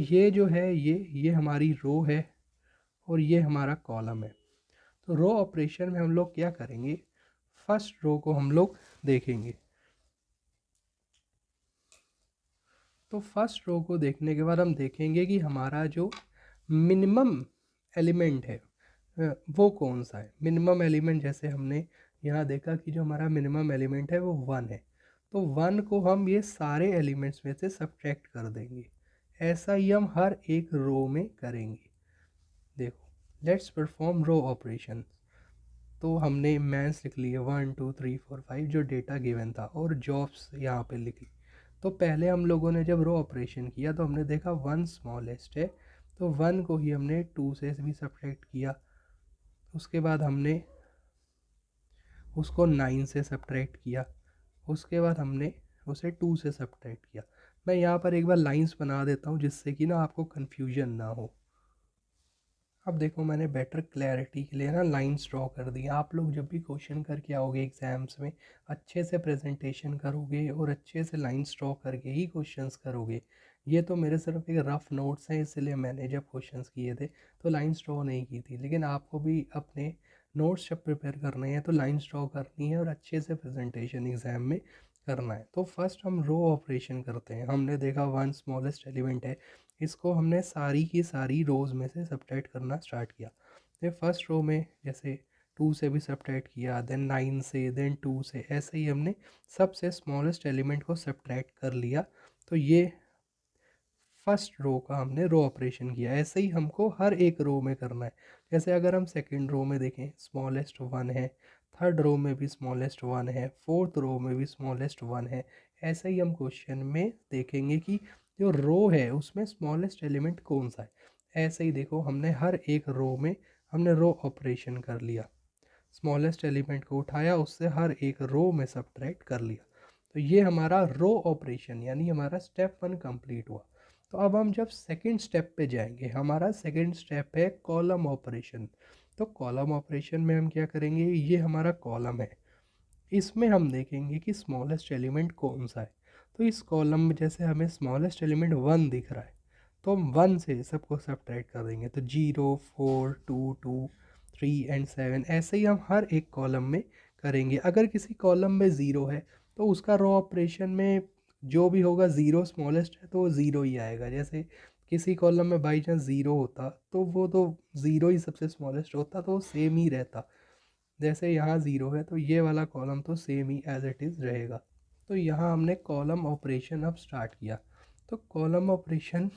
ये जो है ये हमारी रो है और ये हमारा कॉलम है। तो रो ऑपरेशन में हम लोग क्या करेंगे, फर्स्ट रो को हम लोग देखेंगे। तो फर्स्ट रो को देखने के बाद हम देखेंगे कि हमारा जो मिनिमम एलिमेंट है वो कौन सा है। मिनिमम एलिमेंट जैसे हमने यहाँ देखा कि जो हमारा मिनिमम एलिमेंट है वो 1 है, तो 1 को हम ये सारे एलिमेंट्स में से सब्ट्रैक्ट कर देंगे। ऐसा ही हम हर एक रो में करेंगे। देखो, लेट्स परफॉर्म रो ऑपरेशन। तो हमने मैंस लिख लिए 1 2 3 4 5 जो डेटा गिवन था, और जॉब्स यहाँ पे लिख ली। तो पहले हम लोगों ने जब रो ऑपरेशन किया तो हमने देखा 1 स्मॉलेस्ट है, तो 1 को ही हमने 2 से भी सब्ट्रैक्ट किया। उसके बाद हमने उसको 9 से सब्ट्रैक्ट किया। उसके बाद हमने उसे 2 से सब्ट्रैक्ट किया। मैं यहाँ पर एक बार लाइंस बना देता हूँ जिससे कि ना आपको कन्फ्यूजन ना हो। अब देखो, मैंने बेटर क्लैरिटी के लिए ना लाइंस ड्रॉ कर दी। आप लोग जब भी क्वेश्चन करके आओगे एग्ज़ाम्स में, अच्छे से प्रेजेंटेशन करोगे और अच्छे से लाइंस ड्रॉ करके ही क्वेश्चंस करोगे। ये तो मेरे सिर्फ एक रफ़ नोट्स हैं, इसलिए मैंने जब क्वेश्चंस किए थे तो लाइंस ड्रॉ नहीं की थी, लेकिन आपको भी अपने नोट्स जब प्रिपेयर करने हैं तो लाइंस ड्रॉ करनी है और अच्छे से प्रेजेंटेशन एग्ज़ाम में करना है। तो फर्स्ट हम रो ऑपरेशन करते हैं। हमने देखा 1 स्मॉलेस्ट एलिमेंट है, इसको हमने सारी की सारी रोज़ में से सब्ट्रैक्ट करना स्टार्ट किया। तो फर्स्ट रो में जैसे 2 से भी सब्ट्रैक्ट किया, देन 9 से, देन 2 से, ऐसे ही हमने सबसे स्मॉलेस्ट एलिमेंट को सब्ट्रैक्ट कर लिया। तो ये फर्स्ट रो का हमने रो ऑपरेशन किया। ऐसे ही हमको हर एक रो में करना है। जैसे अगर हम सेकेंड रो में देखें, स्मॉलेस्ट 1 है, थर्ड रो में भी स्मॉलेस्ट 1 है, फोर्थ रो में भी स्मॉलेस्ट 1 है। ऐसे ही हम क्वेश्चन में देखेंगे कि जो रो है उसमें स्मॉलेस्ट एलिमेंट कौन सा है। ऐसे ही देखो, हमने हर एक रो में हमने रो ऑपरेशन कर लिया, स्मॉलेस्ट एलिमेंट को उठाया, उससे हर एक रो में सब्ट्रैक्ट कर लिया। तो ये हमारा रो ऑपरेशन यानी हमारा स्टेप 1 कंप्लीट हुआ। तो अब हम जब सेकंड स्टेप पे जाएंगे, हमारा सेकंड स्टेप है कॉलम ऑपरेशन। तो कॉलम ऑपरेशन में हम क्या करेंगे, ये हमारा कॉलम है, इसमें हम देखेंगे कि स्मॉलेस्ट एलिमेंट कौन सा है। तो इस कॉलम में जैसे हमें स्मॉलेस्ट एलिमेंट 1 दिख रहा है, तो हम 1 से सबको सब्ट्रैक्ट कर देंगे। तो 0 4 2 2 3 एंड 7, ऐसे ही हम हर एक कॉलम में करेंगे। अगर किसी कॉलम में 0 है तो उसका रो ऑपरेशन में जो भी होगा, 0 स्मॉलेस्ट है तो वो 0 ही आएगा। जैसे किसी कॉलम में बाई चांस 0 होता तो वो तो 0 ही सबसे स्मॉलेस्ट होता, तो वो सेम ही रहता। जैसे यहाँ 0 है तो ये वाला कॉलम तो सेम ही एज इट इज़ रहेगा। तो यहाँ हमने कॉलम ऑपरेशन अब स्टार्ट किया। तो कॉलम ऑपरेशन